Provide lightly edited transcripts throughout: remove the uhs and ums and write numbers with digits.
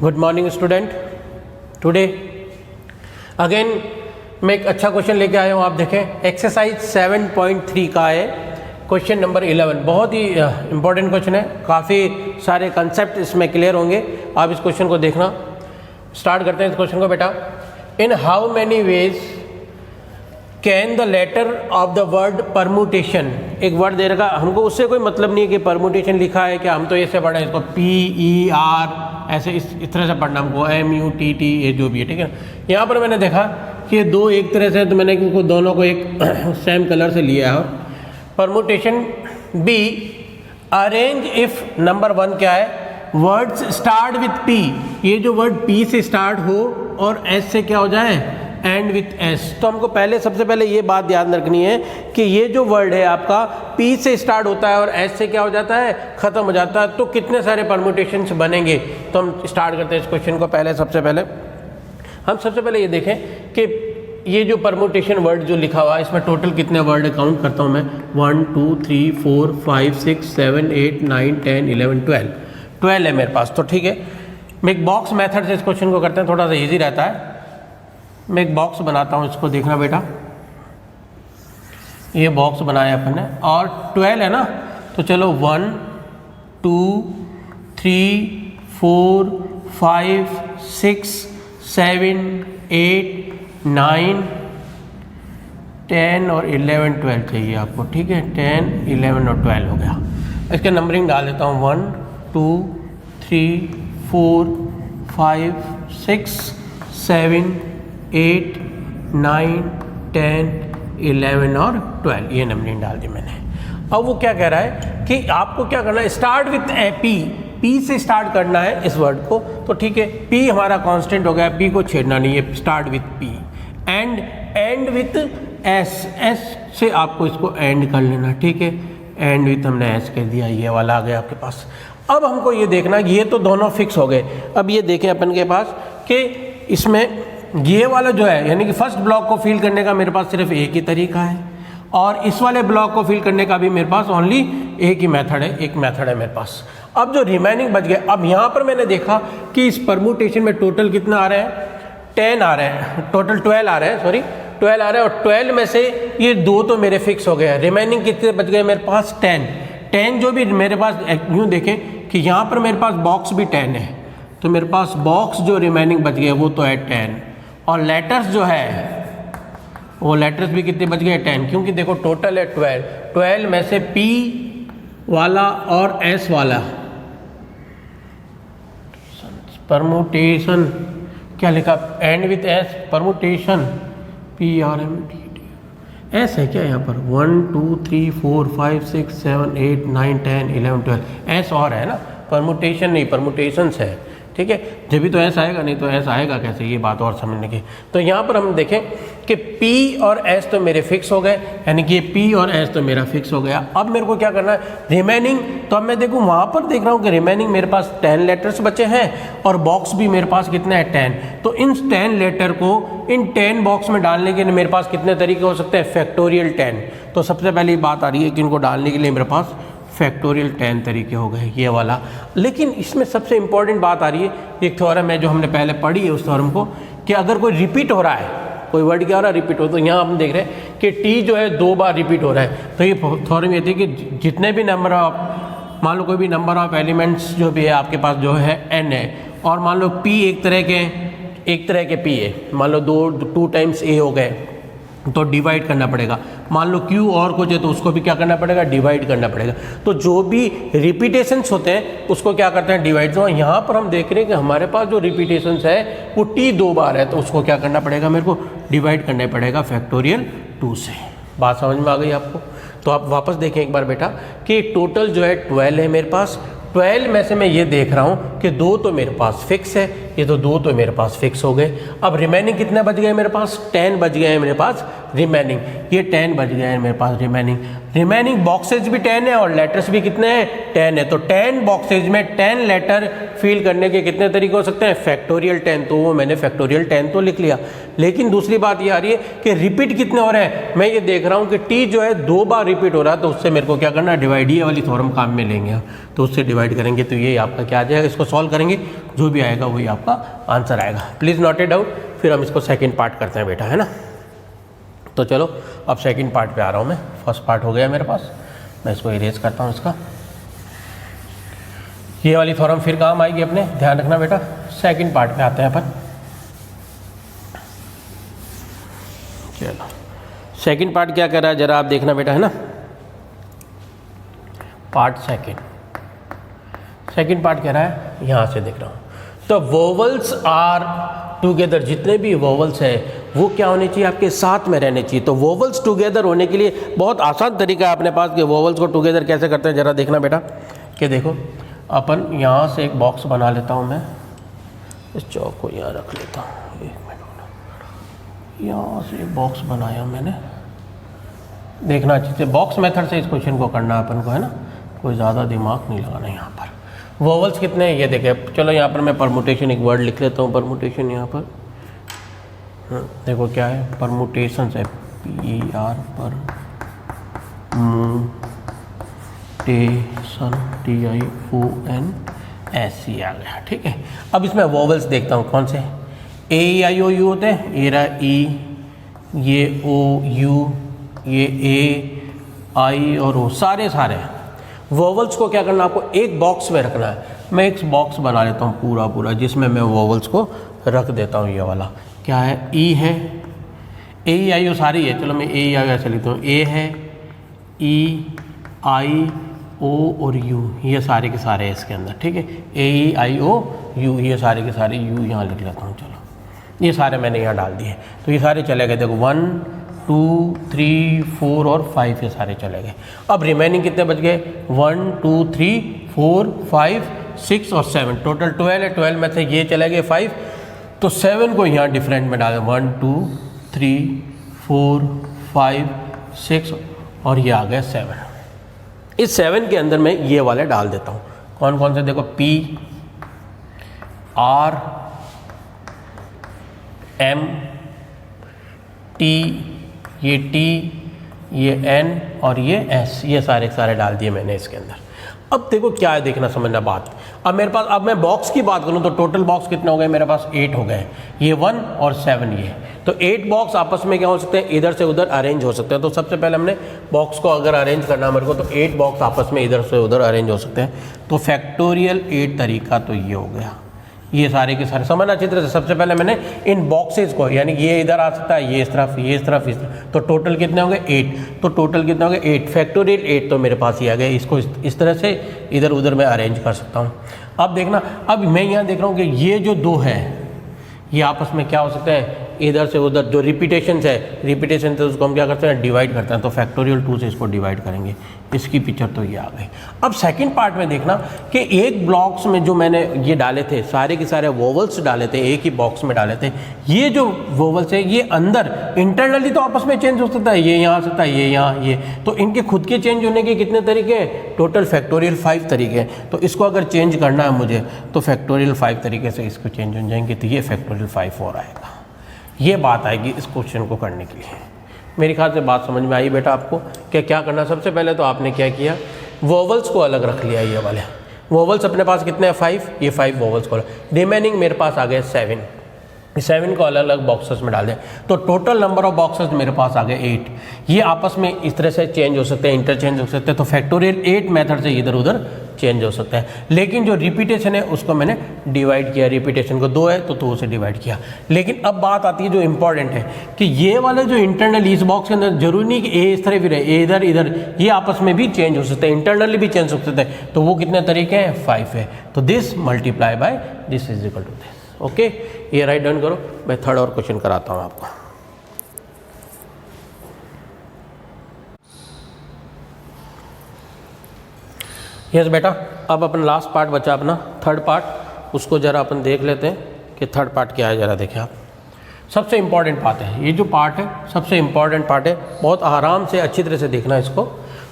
Good morning student. Today again मैं एक अच्छा क्वेश्चन लेके आया हूँ। आप देखें एक्सरसाइज 7.3 का है क्वेश्चन नंबर 11। बहुत ही इंपॉर्टेंट क्वेश्चन है, काफ़ी सारे कंसेप्ट इसमें क्लियर होंगे। आप इस क्वेश्चन को देखना। स्टार्ट करते हैं इस क्वेश्चन को बेटा। In how many ways can the letter of the word permutation, एक वर्ड दे रखा, हमको उससे कोई मतलब नहीं है कि परमुटेशन लिखा है क्या, हम तो ऐसे पढ़े इसको PER ऐसे इस तरह से पढ़ना, हमको MUTT ये जो भी है, ठीक है। यहाँ पर मैंने देखा कि ये दो एक तरह से, तो मैंने इनको दोनों को एक सेम कलर से लिया है। Permutation B, arrange if number 1 क्या है, वर्ड्स स्टार्ट विथ P, ये जो वर्ड P से स्टार्ट हो और S से क्या हो जाए, एंड विथ S। तो हमको पहले सबसे पहले ये बात याद रखनी है कि ये जो वर्ड है आपका P से स्टार्ट होता है और S से क्या हो जाता है, ख़त्म हो जाता है, तो कितने सारे परम्यूटेशंस बनेंगे। तो हम स्टार्ट करते हैं इस क्वेश्चन को। सबसे पहले हम सबसे पहले ये देखें कि ये जो परम्यूटेशन वर्ड जो लिखा हुआ है इसमें टोटल कितने वर्ड है, काउंट करता हूँ मैं। 1 2 3 4 5 6 7 8 9 10 11 12 है मेरे पास। तो ठीक है, मैं एक बॉक्स मेथड से इस क्वेश्चन को करते हैं, थोड़ा सा ईजी रहता है। मैं एक बॉक्स बनाता हूँ, इसको देखना बेटा। ये बॉक्स बनाया अपन ने और 12 है ना, तो चलो 1 2 3 4 5 6 7 8 9 10 और 11 12 चाहिए आपको, ठीक है। 10 11 और 12 हो गया। इसके नंबरिंग डाल देता हूँ 1 2 3 4 5 6 7 8 9 10 11 और 12, ये नंबरिंग डाल दी मैंने। अब वो क्या कह रहा है कि आपको क्या करना है, स्टार्ट विथ P से स्टार्ट करना है इस वर्ड को। तो ठीक है, P हमारा कांस्टेंट हो गया, P को छेड़ना नहीं है, start with P। And with S से आपको इसको एंड कर लेना, ठीक है। एंड विथ हमने S कह दिया, ये वाला आ गया आपके पास। अब हमको ये देखना कि ये तो दोनों फिक्स हो गए। अब ये देखें अपन के पास कि इसमें ये वाला जो है, यानी कि फर्स्ट ब्लॉक को फिल करने का मेरे पास सिर्फ एक ही तरीका है, और इस वाले ब्लॉक को फिल करने का भी मेरे पास ओनली एक ही मेथड है, एक मेथड है मेरे पास। अब जो रिमेनिंग बच गए, अब यहाँ पर मैंने देखा कि इस परम्यूटेशन में टोटल कितना आ रहे हैं, 10 आ रहे हैं, टोटल 12 आ रहे हैं, सॉरी 12 आ रहे हैं। और 12 में से ये 2 तो मेरे फिक्स हो गए हैं। रिमेनिंग कितने बच गए मेरे पास, 10 जो भी मेरे पास, यूँ देखें कि यहाँ पर मेरे पास बॉक्स भी 10 है, तो मेरे पास बॉक्स जो रिमेनिंग बच गए वो तो है 10। और लेटर्स जो है वो लेटर्स भी कितने बच गए, 10, क्योंकि देखो टोटल है 12 में से P वाला और S वाला परम्यूटेशन क्या लिखा, and with S permutation PRMUTT S है क्या यहाँ पर, 1 2 3 4 5 6 7 8 9 10 11 12 S और है ना, परम्यूटेशन नहीं, परम्यूटेशंस है, ठीक है। जब भी तो ऐसा आएगा, नहीं तो ऐसा आएगा कैसे, ये बात और समझने की। तो यहाँ पर हम देखें कि P और S तो मेरे फिक्स हो गए, यानी कि P और S तो मेरा फिक्स हो गया। अब मेरे को क्या करना है, रिमेनिंग। तो अब मैं देखूँ वहाँ पर देख रहा हूँ कि रिमेनिंग मेरे पास 10 लेटर्स बचे हैं और बॉक्स भी मेरे पास कितना है, 10। तो इन 10 लेटर को इन 10 बॉक्स में डालने के लिए मेरे पास कितने तरीके हो सकते हैं, फैक्टोरियल 10। तो सबसे पहली बात आ रही है कि इनको डालने के लिए मेरे पास फैक्टोरियल 10 तरीके हो गए, ये वाला। लेकिन इसमें सबसे इंपॉर्टेंट बात आ रही है, एक थ्योरम है जो हमने पहले पढ़ी है उस थ्योरम को, कि अगर कोई रिपीट हो रहा है, कोई वर्ड क्या हो रहा है, रिपीट हो, तो यहाँ हम देख रहे हैं कि T जो है 2 बार रिपीट हो रहा है। तो ये थ्योरम ये थी कि जितने भी नंबर ऑफ, मान लो कोई भी नंबर ऑफ एलिमेंट्स जो भी है आपके पास जो है n है, और मान लो P एक तरह के P है, मान लो 2 टाइम्स A हो गए, तो डिवाइड करना पड़ेगा। मान लो Q और कुछ है तो उसको भी क्या करना पड़ेगा, डिवाइड करना पड़ेगा। तो जो भी रिपीटेशंस होते हैं उसको क्या करते हैं, डिवाइड। तो यहाँ पर हम देख रहे हैं कि हमारे पास जो रिपीटेशंस है वो T 2 बार है, तो उसको क्या करना पड़ेगा, मेरे को डिवाइड करना पड़ेगा फैक्टोरियल 2 से। बात समझ में आ गई आपको। तो आप वापस देखें एक बार बेटा कि टोटल जो है 12 है मेरे पास। 12 में से मैं ये देख रहा हूँ कि 2 तो मेरे पास फिक्स है, ये तो 2 तो मेरे पास फिक्स हो गए। अब रिमेनिंग कितने बच गए मेरे पास? 10 बच गए हैं मेरे पास रिमेनिंग। ये 10 बच गए हैं मेरे पास रिमेनिंग बॉक्सेज भी 10 है और लेटर्स भी कितने हैं? 10 है। तो 10 बॉक्सेज में 10 लेटर फिल करने के कितने तरीके हो सकते हैं? फैक्टोरियल 10, तो वो मैंने फैक्टोरियल 10 तो लिख लिया। लेकिन दूसरी बात ये आ रही है कि रिपीट कितने हो रहे हैं। मैं ये देख रहा हूँ कि टी जो है 2 बार रिपीट हो रहा है, तो उससे मेरे को क्या करना है? डिवाइड ये वाली थ्योरम काम में लेंगे, तो उससे डिवाइड करेंगे तो ये आपका क्या आ जाएगा? इसको सॉल्व करेंगे, जो भी आएगा वही आपका आंसर आएगा। Please note it down. फिर हम इसको सेकंड पार्ट करते हैं बेटा, है ना। तो चलो अब सेकंड पार्ट पे आ रहा हूँ मैं। फर्स्ट पार्ट हो गया मेरे पास, मैं इसको इरेज करता हूँ इसका। ये वाली थ्योरम फिर काम आएगी अपने, ध्यान रखना बेटा। सेकंड पार्ट पे आते हैं अपन। चलो सेकंड पार्ट क्या कर रहा है जरा आप देखना बेटा, है ना। पार्ट सेकंड पार्ट कह रहा है, यहाँ से देख रहा हूँ। तो वोवल्स आर टुगेदर, जितने भी वोवल्स है वो क्या होने चाहिए? आपके साथ में रहने चाहिए। तो वोवल्स टुगेदर होने के लिए बहुत आसान तरीका है अपने पास कि वोवल्स को टुगेदर कैसे करते हैं, जरा देखना बेटा। कि देखो अपन यहाँ से एक बॉक्स बना लेता हूँ मैं, इस चौक को यहाँ रख लेता हूँ, 1 मिनट। यहाँ से एक बॉक्स बनाया मैंने, देखना अच्छे से। बॉक्स मेथड से इस क्वेश्चन को करना है अपन को, है ना, कोई ज़्यादा दिमाग नहीं लगाना यहाँ पर। वोवल्स कितने हैं ये देखें। चलो यहाँ पर मैं परमुटेशन एक वर्ड लिख लेता हूँ, परमुटेशन यहाँ पर। देखो क्या है, परमुटेशन है, PER पर मुटेशन TIONS आ गया, ठीक है। अब इसमें वोवल्स देखता हूँ कौन से। AEIOU होते हैं, ये रहा E, ये OU, ये A, I और O, सारे वोवल्स को क्या करना आपको? एक बॉक्स में रखना है। मैं एक बॉक्स बना लेता हूँ पूरा जिसमें मैं वोवल्स को रख देता हूँ। ये वाला क्या है? E है, AEIO सारी है। चलो मैं AEIO ऐसे लिखता हूँ, A है, E, I, O और U, ये सारे के सारे है इसके अंदर, ठीक है। AEIOU, ये सारे के सारे U यहाँ लिख लेता हूँ। चलो ये सारे मैंने यहाँ डाल दिए, तो ये सारे चले गए। देखो 1, 2, 3, 4 और 5 ये सारे चले गए। अब रिमेनिंग कितने बच गए? 1, 2, 3, 4, 5, 6 और 7, टोटल 12 है। 12 में से ये चले गए 5, तो 7 को यहाँ डिफरेंट में डालें। 1, 2, 3, 4, 5, 6 और ये आ गया 7। इस 7 के अंदर मैं ये वाले डाल देता हूँ। कौन कौन से? देखो P, R, M, T, ये T, ये N और ये S, ये सारे डाल दिए मैंने इसके अंदर। अब देखो क्या है, देखना समझना बात। अब मेरे पास, अब मैं बॉक्स की बात करूं तो टोटल बॉक्स कितने हो गए मेरे पास? 8 हो गए। ये 1 और 7 ये, तो 8 बॉक्स आपस में क्या हो सकते हैं? इधर से उधर अरेंज हो सकते हैं। तो सबसे पहले हमने बॉक्स को अगर अरेंज करना मेरे को, तो 8 बॉक्स आपस में इधर से उधर अरेंज हो सकते हैं। तो फैक्टोरियल 8 तरीका तो ये हो गया। ये सारे के सारे समझना अच्छी तरह से। सबसे पहले मैंने इन बॉक्सेस को, यानी ये इधर आ सकता है, ये इस तरफ, ये इस तरफ, तो टोटल कितने होंगे? 8। तो टोटल कितने होंगे? 8 फैक्टोरियल 8 तो मेरे पास ही आ गया। इसको इस तरह से इधर उधर मैं अरेंज कर सकता हूँ। अब देखना, अब मैं यहाँ देख रहा हूँ कि ये जो 2 है ये आपस में क्या हो सकते हैं? इधर से उधर। जो रिपीटेशन है, रिपीटेशन से उसको हम क्या करते हैं? डिवाइड करते हैं। तो फैक्टोरियल 2 से इसको डिवाइड करेंगे। इसकी पिक्चर तो ये आ गई। अब सेकंड पार्ट में देखना कि एक ब्लॉक्स में जो मैंने ये डाले थे, सारे के सारे वोवल्स डाले थे, एक ही बॉक्स में डाले थे। ये जो वोवल्स है ये अंदर इंटरनली तो आपस में चेंज हो सकता है, ये यहाँ आ सकता है, ये यहाँ, ये। तो इनके खुद के चेंज होने के कितने तरीके हैं? टोटल फैक्टोरियल 5 तरीके हैं। तो इसको अगर चेंज करना है मुझे, तो फैक्टोरियल 5 तरीके से इसको चेंज हो जाएंगे। तो ये फैक्टोरियल 5 और आएगा। ये बात आएगी इस क्वेश्चन को करने के लिए। मेरे ख्याल से बात समझ में आई बेटा आपको। क्या करना? सबसे पहले तो आपने क्या किया? वोवल्स को अलग रख लिया। ये वाले वोवल्स अपने पास कितने हैं? 5। ये 5 वोवल्स को, रिमेनिंग मेरे पास आ गए 7। 7 को अलग अलग बॉक्सेस में डाल दें, तो टोटल नंबर ऑफ बॉक्सेस मेरे पास आ गए 8। ये आपस में इस तरह से चेंज हो सकते हैं, इंटरचेंज हो सकते हैं। तो फैक्टोरियल 8 मेथड से इधर उधर चेंज हो सकता है। लेकिन जो रिपीटेशन है उसको मैंने डिवाइड किया। रिपीटेशन को 2 है तो 2 से डिवाइड किया। लेकिन अब बात आती है जो इंपॉर्टेंट है कि ये वाले जो इंटरनल इस बॉक्स के अंदर, जरूरी नहीं कि ए इस तरह भी रहे, ए इधर इधर, ये आपस में भी चेंज हो सकते हैं, इंटरनली भी चेंज हो सकते हैं। तो वो कितने तरीके हैं? 5 है। तो this multiply by this is equal to this. Okay, ये राइट डाउन करो। मैं थर्ड और क्वेश्चन कराता हूँ आपको। यस बेटा, अब अपना लास्ट पार्ट बचा अपना थर्ड पार्ट, उसको जरा अपन देख लेते हैं। कि थर्ड पार्ट क्या है, ज़रा देखें आप। सबसे इम्पॉर्टेंट पार्ट है ये जो पार्ट है, सबसे इम्पॉर्टेंट पार्ट है, बहुत आराम से अच्छी तरह से देखना इसको।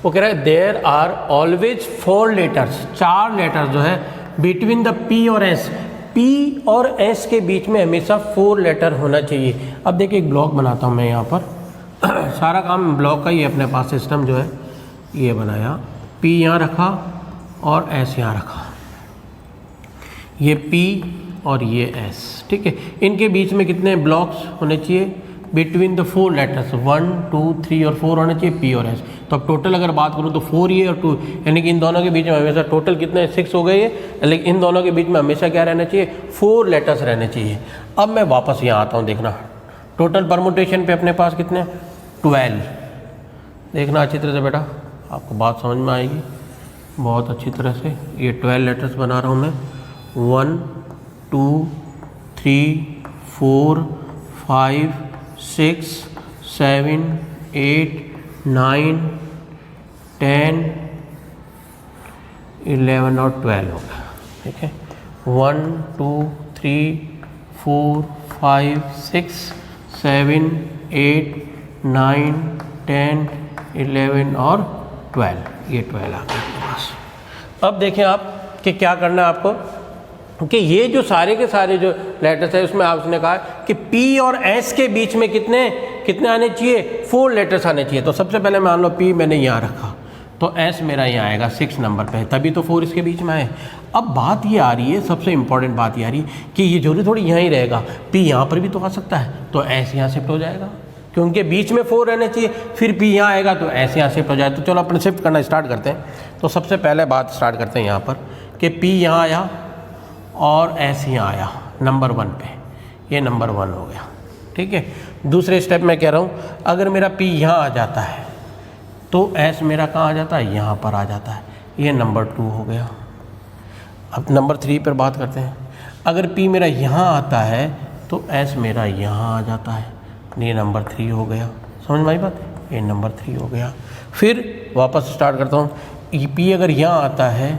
वो कह रहा है there are always 4 letters, 4 letters जो है बिटवीन द पी और एस, पी और एस के बीच में हमेशा 4 लेटर होना चाहिए। अब देखिए एक ब्लॉक बनाता हूँ मैं यहाँ पर सारा काम ब्लॉक का ही अपने पास सिस्टम जो है ये बनाया, पी यहाँ रखा और एस यहाँ रखा, ये पी और ये एस, ठीक है। इनके बीच में कितने ब्लॉक्स होने चाहिए, बिटवीन द 4 लेटर्स 1 2 3 और 4 होने चाहिए, पी और एस। तो अब टोटल अगर बात करूँ तो 4 ये और 2, यानी कि इन दोनों के बीच में हमेशा टोटल कितने 6 हो गए ये, लेकिन इन दोनों के बीच में हमेशा क्या रहना चाहिए, 4 लेटर्स रहने चाहिए। अब मैं वापस यहाँ आता हूँ, देखना टोटल परमुटेशन पे अपने पास कितने 12, देखना अच्छी तरह से बेटा, आपको बात समझ में आएगी बहुत अच्छी तरह से। ये 12 लेटर्स बना रहा हूँ मैं, 1 2 3 4 5 6 7 8 9 10 11 और 12 हो गया, ठीक है। 1 2 3 4 5 6 7 8 9 10 11 और 12, ये 12 आ गया आपके पास। अब देखें आप कि क्या करना है आपको, कि ये जो सारे के सारे जो लेटर्स है उसमें आपने कहा कि P और S के बीच में कितने आने चाहिए, 4 लेटर्स आने चाहिए। तो सबसे पहले मान लो P मैंने यहाँ रखा तो S मेरा यहाँ आएगा 6 नंबर पे, तभी तो 4 इसके बीच में आए। अब बात ये आ रही है, सबसे इम्पॉर्टेंट बात ये आ रही है कि ये जरूरी थोड़ी यहाँ ही रहेगा, P यहाँ पर भी तो आ सकता है, तो S यहाँ शिफ्ट हो जाएगा क्योंकि बीच में 4 रहने चाहिए, फिर P यहाँ आएगा तो S यहाँ शिफ्ट हो जाए। तो चलो अपने शिफ्ट करना स्टार्ट करते हैं। तो सबसे पहले बात स्टार्ट करते हैं यहाँ पर कि P यहाँ आया और S यहाँ आया नंबर 1 पे, ये नंबर 1 हो गया, ठीक है। दूसरे स्टेप में कह रहा हूँ अगर मेरा P यहाँ आ जाता है तो S मेरा कहाँ आ जाता है, यहाँ पर आ जाता है, ये नंबर 2 हो गया। अब नंबर 3 पर बात करते हैं, अगर P मेरा यहाँ आता है तो S मेरा यहाँ आ जाता है, ये नंबर 3 हो गया। समझ में आई बात, ये नंबर 3 हो गया। फिर वापस स्टार्ट करता हूँ, P अगर यहाँ आता है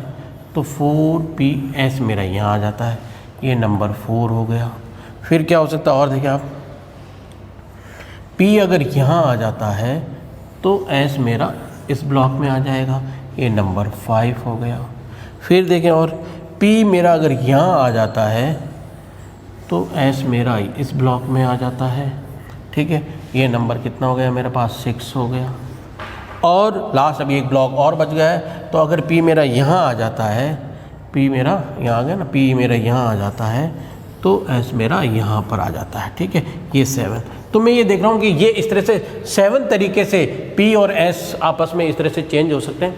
तो 4PS मेरा यहाँ आ जाता है, ये नंबर 4 हो गया। फिर क्या हो सकता है और देखिए आप, P अगर यहाँ आ जाता है तो S मेरा इस ब्लॉक में आ जाएगा, ये नंबर 5 हो गया। फिर देखें और P मेरा अगर यहाँ आ जाता है तो S मेरा इस ब्लॉक में आ जाता है, ठीक है। ये नंबर कितना हो गया मेरे पास, 6 हो गया। और लास्ट अभी एक ब्लॉक और बच गया है, तो अगर P मेरा यहाँ आ जाता है, P मेरा यहाँ आ गया ना, P मेरा यहाँ आ जाता है तो S मेरा यहाँ पर आ जाता है, ठीक है, ये 7। तो मैं ये देख रहा हूँ कि ये इस तरह से 7 तरीके से P और S आपस में इस तरह से चेंज हो सकते हैं।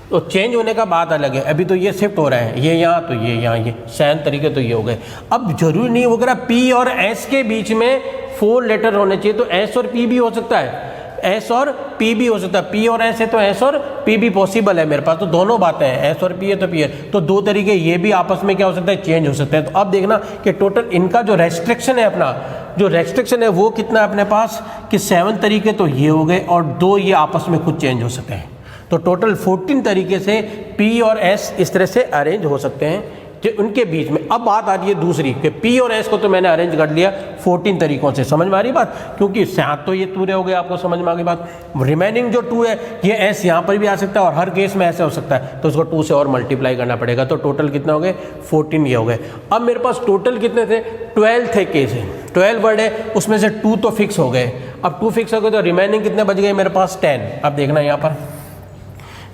तो चेंज होने का बात अलग है, अभी तो ये शिफ्ट हो रहा है, ये यहाँ तो ये यहाँ, ये 7 तरीके तो ये हो गए। अब जरूरी नहीं वगैरह P और S के बीच में 4 लेटर होने चाहिए, तो S और P भी हो सकता है, S और P भी हो सकता है। P और S है तो S और P भी पॉसिबल है मेरे पास, तो दोनों बातें हैं, S और P है तो P है, तो 2 तरीके ये भी आपस में क्या हो सकता है, चेंज हो सकते हैं। तो अब देखना कि टोटल इनका जो रेस्ट्रिक्शन है, अपना जो रेस्ट्रिक्शन है वो कितना है अपने पास, कि 7 तरीके तो ये हो गए और 2 ये आपस में खुद चेंज हो सकते हैं। तो टोटल 14 तरीके से P और S इस तरह से अरेंज हो सकते हैं जो उनके बीच में। अब बात आ रही है दूसरी कि P और S को तो मैंने अरेंज कर लिया 14 तरीकों से, समझ में आ रही बात, क्योंकि 7 तो ये पूरे हो गए, आपको समझ में आ गई बात। रिमेनिंग जो 2 है ये S यहाँ पर भी आ सकता है और हर केस में ऐसे हो सकता है, तो उसको 2 से और मल्टीप्लाई करना पड़ेगा। तो टोटल कितना हो गए, 14 ये हो गए। अब मेरे पास टोटल कितने थे, 12 थे केस है, 12 वर्ड है, उसमें से 2 तो फिक्स हो गए। अब 2 फिक्स हो गए तो रिमेनिंग कितने बच गए मेरे पास, 10। अब देखना यहाँ पर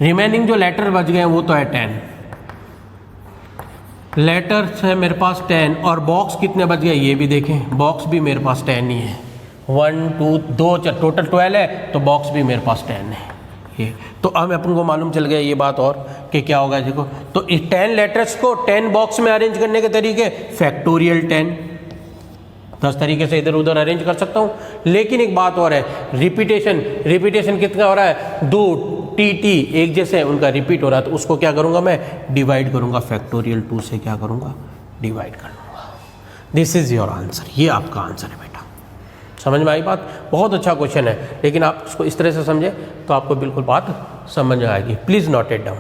रिमेनिंग जो लेटर बच गए वो तो है 10 लेटर्स है मेरे पास 10, और बॉक्स कितने बच गए ये भी देखें, बॉक्स भी मेरे पास 10 ही है, 1 2 2 टोटल 12 है, तो बॉक्स भी मेरे पास 10 है ये। तो अब अपन को मालूम चल गया ये बात और कि क्या होगा, देखो तो इस 10 लेटर्स को 10 बॉक्स में अरेंज करने के तरीके, फैक्टोरियल 10, 10 तरीके से इधर उधर अरेंज कर सकता हूँ। लेकिन एक बात और है, रिपीटेशन कितना हो रहा है, 2 TT एक जैसे उनका रिपीट हो रहा है, तो उसको क्या करूँगा मैं, डिवाइड करूँगा, फैक्टोरियल 2 से क्या करूँगा, डिवाइड कर लूँगा। दिस इज़ योर आंसर, ये आपका आंसर है बेटा। समझ में आई बात, बहुत अच्छा क्वेश्चन है, लेकिन आप इसको इस तरह से समझे तो आपको बिल्कुल बात समझ में आएगी। Please note it down.